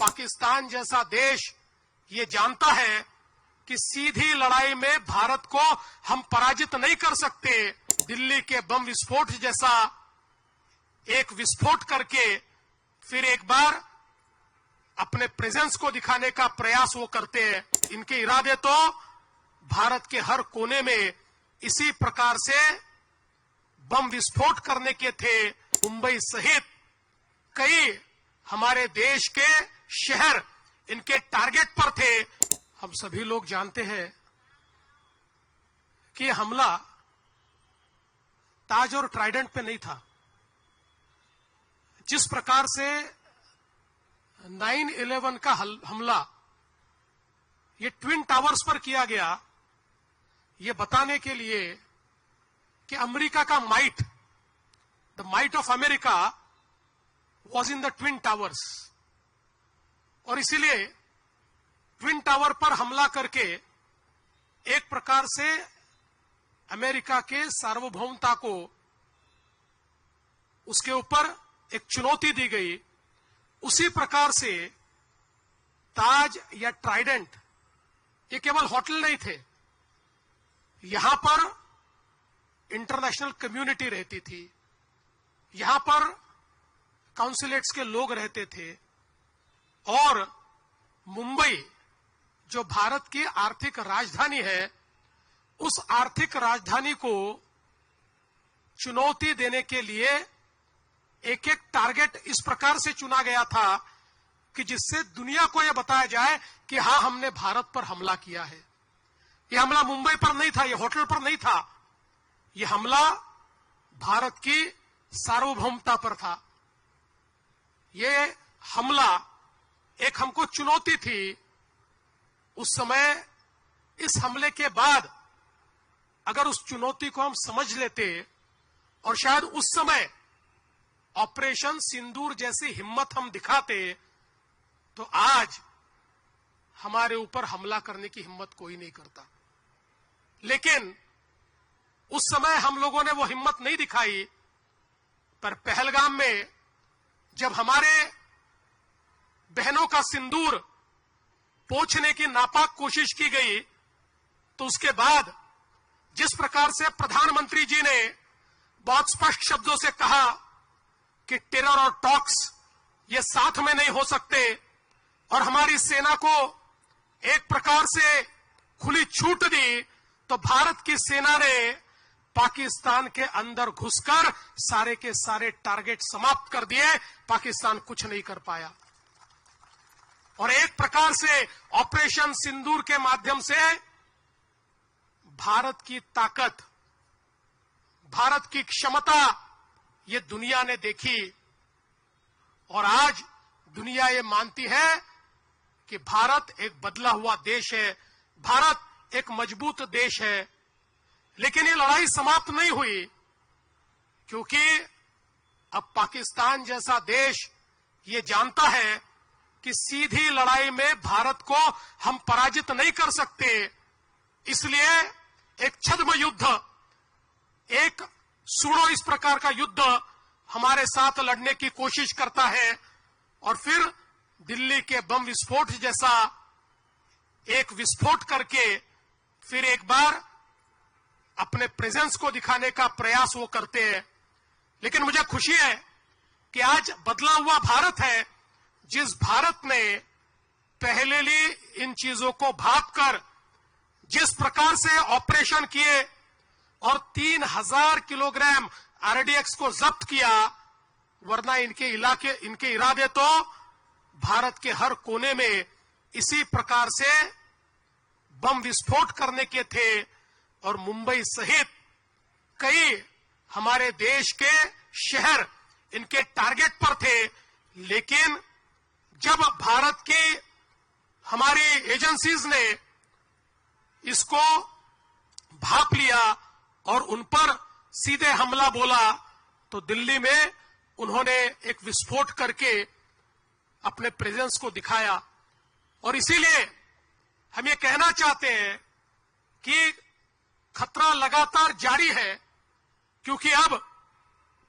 पाकिस्तान जैसा देश ये जानता है कि सीधी लड़ाई में भारत को हम पराजित नहीं कर सकते। दिल्ली के बम विस्फोट जैसा एक विस्फोट करके फिर एक बार अपने प्रेजेंस को दिखाने का प्रयास वो करते हैं। इनके इरादे तो भारत के हर कोने में इसी प्रकार से बम विस्फोट करने के थे। मुंबई सहित कई हमारे देश के शहर इनके टारगेट पर थे। हम सभी लोग जानते हैं कि हमला ताज और ट्राइडेंट पे नहीं था। जिस प्रकार से 9/11 का हमला ये ट्विन टावर्स पर किया गया, ये बताने के लिए कि अमेरिका का might, the might of America was in the twin towers, और इसीलिए ट्विन टावर पर हमला करके एक प्रकार से अमेरिका के सार्वभौमता को उसके ऊपर एक चुनौती दी गई। उसी प्रकार से ताज या ट्राइडेंट ये केवल होटल नहीं थे, यहां पर इंटरनेशनल कम्युनिटी रहती थी, यहां पर काउंसिलेट्स के लोग रहते थे, और मुंबई जो भारत की आर्थिक राजधानी है, उस आर्थिक राजधानी को चुनौती देने के लिए एक एक टारगेट इस प्रकार से चुना गया था कि जिससे दुनिया को यह बताया जाए कि हां, हमने भारत पर हमला किया है। यह हमला मुंबई पर नहीं था, यह होटल पर नहीं था, यह हमला भारत की सार्वभौमता पर था। यह हमला एक हमको चुनौती थी। उस समय इस हमले के बाद अगर उस चुनौती को हम समझ लेते और शायद उस समय ऑपरेशन सिंदूर जैसी हिम्मत हम दिखाते, तो आज हमारे ऊपर हमला करने की हिम्मत कोई नहीं करता। लेकिन उस समय हम लोगों ने वो हिम्मत नहीं दिखाई। पर पहलगाम में जब हमारे बहनों का सिंदूर पोंछने की नापाक कोशिश की गई, तो उसके बाद जिस प्रकार से प्रधानमंत्री जी ने बहुत स्पष्ट शब्दों से कहा कि टेरर और टॉक्स ये साथ में नहीं हो सकते, और हमारी सेना को एक प्रकार से खुली छूट दी, तो भारत की सेना ने पाकिस्तान के अंदर घुसकर सारे के सारे टारगेट समाप्त कर दिए। पाकिस्तान कुछ नहीं कर पाया, और एक प्रकार से ऑपरेशन सिंदूर के माध्यम से भारत की ताकत, भारत की क्षमता ये दुनिया ने देखी, और आज दुनिया ये मानती है कि भारत एक बदला हुआ देश है, भारत एक मजबूत देश है। लेकिन ये लड़ाई समाप्त नहीं हुई, क्योंकि अब पाकिस्तान जैसा देश ये जानता है कि सीधी लड़ाई में भारत को हम पराजित नहीं कर सकते। इसलिए एक छद्म युद्ध, एक सुनो इस प्रकार का युद्ध हमारे साथ लड़ने की कोशिश करता है, और फिर दिल्ली के बम विस्फोट जैसा एक विस्फोट करके फिर एक बार अपने प्रेजेंस को दिखाने का प्रयास वो करते हैं। लेकिन मुझे खुशी है कि आज बदला हुआ भारत है, जिस भारत ने पहले ही इन चीजों को भांपकर जिस प्रकार से ऑपरेशन किए और 3000 किलोग्राम आरडीएक्स को जब्त किया, वरना इनके इरादे तो भारत के हर कोने में इसी प्रकार से बम विस्फोट करने के थे, और मुंबई सहित कई हमारे देश के शहर इनके टारगेट पर थे। लेकिन जब भारत की हमारी एजेंसीज ने इसको भांप लिया और उन पर सीधे हमला बोला, तो दिल्ली में उन्होंने एक विस्फोट करके अपने प्रेजेंस को दिखाया। और इसीलिए हम ये कहना चाहते हैं कि खतरा लगातार जारी है, क्योंकि अब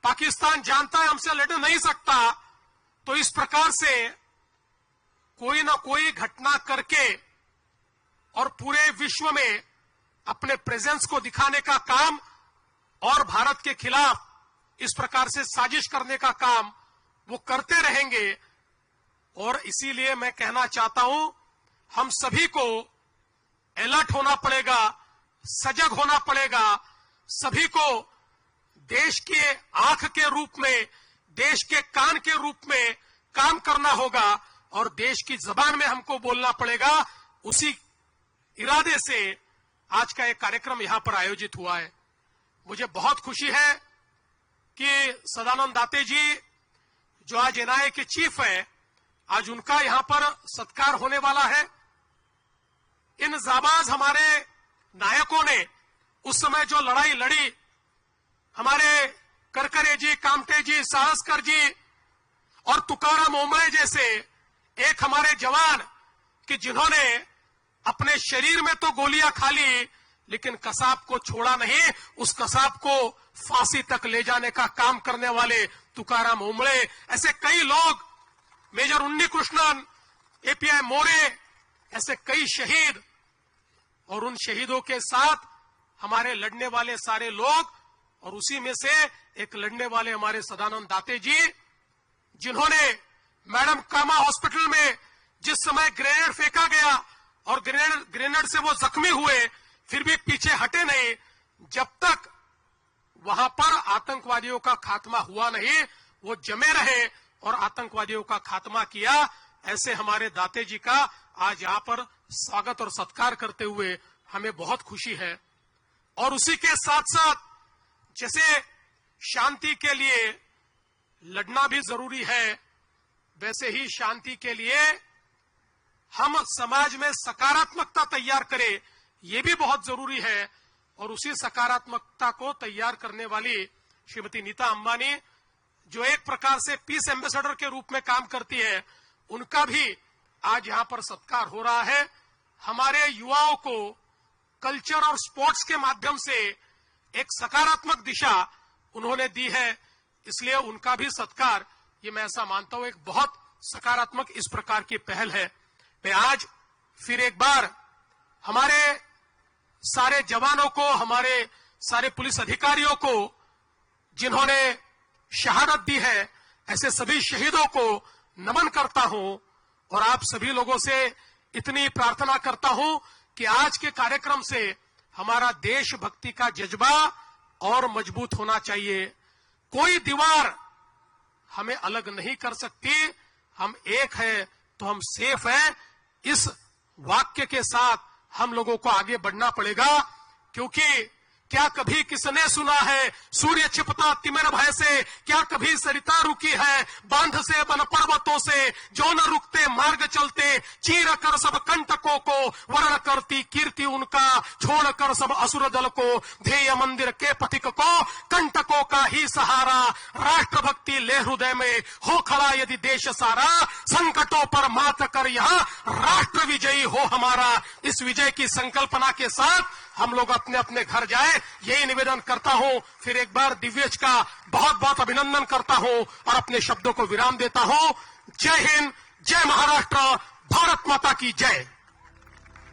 पाकिस्तान जानता है हमसे लड़ नहीं सकता, तो इस प्रकार से कोई ना कोई घटना करके और पूरे विश्व में अपने प्रेजेंस को दिखाने का काम और भारत के खिलाफ इस प्रकार से साजिश करने का काम वो करते रहेंगे। और इसीलिए मैं कहना चाहता हूं, हम सभी को अलर्ट होना पड़ेगा, सजग होना पड़ेगा। सभी को देश के आंख के रूप में, देश के कान के रूप में काम करना होगा और देश की जबान में हमको बोलना पड़ेगा। उसी इरादे से आज का एक कार्यक्रम यहां पर आयोजित हुआ है। मुझे बहुत खुशी है कि सदानंद दाते जी जो आज एनआईए के चीफ है, आज उनका यहां पर सत्कार होने वाला है। इन जाबाज हमारे नायकों ने उस समय जो लड़ाई लड़ी, हमारे करकरे जी, कामटे जी, साहसकर जी और तुकाराम ओंबळे जैसे एक हमारे जवान कि जिन्होंने अपने शरीर में तो गोलियां खा ली लेकिन कसाब को छोड़ा नहीं, उस कसाब को फांसी तक ले जाने का काम करने वाले तुकाराम ओंबळे, ऐसे कई लोग, मेजर उन्नी कृष्णन, एपीआई मोरे, ऐसे कई शहीद। और उन शहीदों के साथ हमारे लड़ने वाले सारे लोग, और उसी में से एक लड़ने वाले हमारे सदानंद दाते जी, जिन्होंने मैडम कामा हॉस्पिटल में जिस समय ग्रेनेड फेंका गया और ग्रेनेड से वो जख्मी हुए, फिर भी पीछे हटे नहीं। जब तक वहां पर आतंकवादियों का खात्मा हुआ नहीं, वो जमे रहे और आतंकवादियों का खात्मा किया। ऐसे हमारे दाते जी का आज यहां पर स्वागत और सत्कार करते हुए हमें बहुत खुशी है। और उसी के साथ साथ जैसे शांति के लिए लड़ना भी जरूरी है, वैसे ही शांति के लिए हम समाज में सकारात्मकता तैयार करें, ये भी बहुत जरूरी है। और उसी सकारात्मकता को तैयार करने वाली श्रीमती नीता अंबानी, जो एक प्रकार से पीस एम्बेसडर के रूप में काम करती है, उनका भी आज यहां पर सत्कार हो रहा है। हमारे युवाओं को कल्चर और स्पोर्ट्स के माध्यम से एक सकारात्मक दिशा उन्होंने दी है, इसलिए उनका भी सत्कार, ये मैं ऐसा मानता हूं, एक बहुत सकारात्मक इस प्रकार की पहल है। मैं आज फिर एक बार हमारे सारे जवानों को, हमारे सारे पुलिस अधिकारियों को जिन्होंने शहादत दी है, ऐसे सभी शहीदों को नमन करता हूं। और आप सभी लोगों से इतनी प्रार्थना करता हूं कि आज के कार्यक्रम से हमारा देशभक्ति का जज्बा और मजबूत होना चाहिए। कोई दीवार हमें अलग नहीं कर सकती, हम एक है तो हम सेफ हैं। इस वाक्य के साथ हम लोगों को आगे बढ़ना पड़ेगा, क्योंकि क्या कभी किसने सुना है सूर्य छिपता तिमिर भय से, क्या कभी सरिता रुकी है बांध से बन पर्वतों से, जो न रुकते मार्ग चलते, चीर कर सब कंटकों को, वर्ण करती कीर्ति उनका, छोड़ कर सब असुर दल को, ध्येय मंदिर के पथिक को, कंटकों का ही सहारा, राष्ट्रभक्ति ले हृदय में, हो खड़ा यदि देश सारा, संकटों पर मात कर यहाँ राष्ट्र विजयी हो हमारा। इस विजय की संकल्पना के साथ हम लोग अपने अपने घर जाए, यही निवेदन करता हूं। फिर एक बार दिव्यज का बहुत बहुत अभिनंदन करता हूं और अपने शब्दों को विराम देता हूं। जय हिंद, जय महाराष्ट्र, भारत माता की जय।